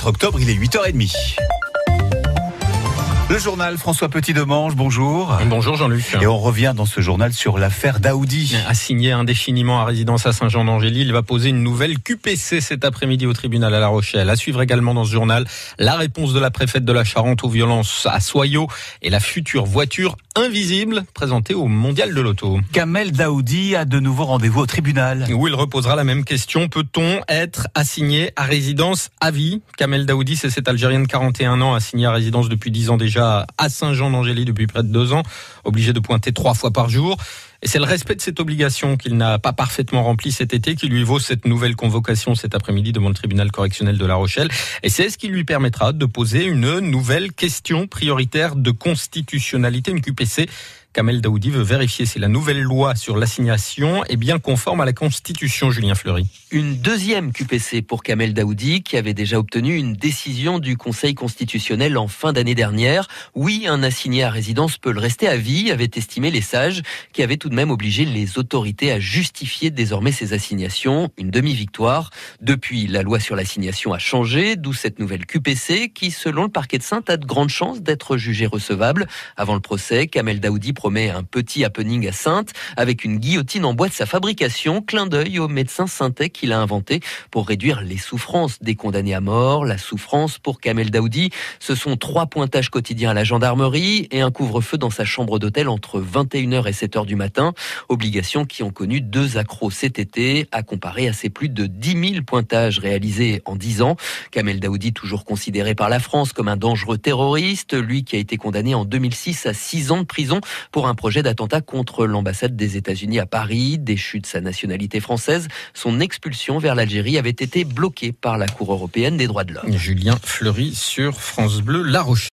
4 octobre, il est 8h30. Le journal François Petit-Demange, bonjour. Bonjour Jean-Luc. Et on revient dans ce journal sur l'affaire Daoudi. Assigné indéfiniment à résidence à Saint-Jean-d'Angély, il va poser une nouvelle QPC cet après-midi au tribunal à La Rochelle. À suivre également dans ce journal la réponse de la préfète de la Charente aux violences à Soyaux et la future voiture invisible présentée au Mondial de l'Auto. Kamel Daoudi a de nouveau rendez-vous au tribunal. Où il reposera la même question. Peut-on être assigné à résidence à vie ? Kamel Daoudi, c'est cet Algérien de 41 ans, assigné à résidence depuis 10 ans déjà à Saint-Jean-d'Angély depuis près de 2 ans, obligé de pointer 3 fois par jour. Et c'est le respect de cette obligation qu'il n'a pas parfaitement rempli cet été qui lui vaut cette nouvelle convocation cet après-midi devant le tribunal correctionnel de La Rochelle. Et c'est ce qui lui permettra de poser une nouvelle question prioritaire de constitutionnalité, une QPC. Kamel Daoudi veut vérifier si la nouvelle loi sur l'assignation est bien conforme à la Constitution, Julien Fleury. Une deuxième QPC pour Kamel Daoudi, qui avait déjà obtenu une décision du Conseil constitutionnel en fin d'année dernière. Oui, un assigné à résidence peut le rester à vie, avaient estimé les sages, qui avaient tout de même obligé les autorités à justifier désormais ces assignations. Une demi-victoire. Depuis, la loi sur l'assignation a changé, d'où cette nouvelle QPC, qui, selon le parquet de Saintes, a de grandes chances d'être jugée recevable. Avant le procès, Kamel Daoudi promet un petit happening à Saintes avec une guillotine en bois de sa fabrication, clin d'œil au médecin saintais qu'il a inventé pour réduire les souffrances des condamnés à mort. La souffrance pour Kamel Daoudi, ce sont 3 pointages quotidiens à la gendarmerie et un couvre-feu dans sa chambre d'hôtel entre 21h et 7h du matin. Obligations qui ont connu 2 accros cet été, à comparer à ces plus de 10 000 pointages réalisés en 10 ans. Kamel Daoudi, toujours considéré par la France comme un dangereux terroriste, lui qui a été condamné en 2006 à 6 ans de prison pour un projet d'attentat contre l'ambassade des États-Unis à Paris. Déchu de sa nationalité française, son expulsion vers l'Algérie avait été bloquée par la Cour européenne des droits de l'homme. Julien Fleury sur France Bleu La Rochelle.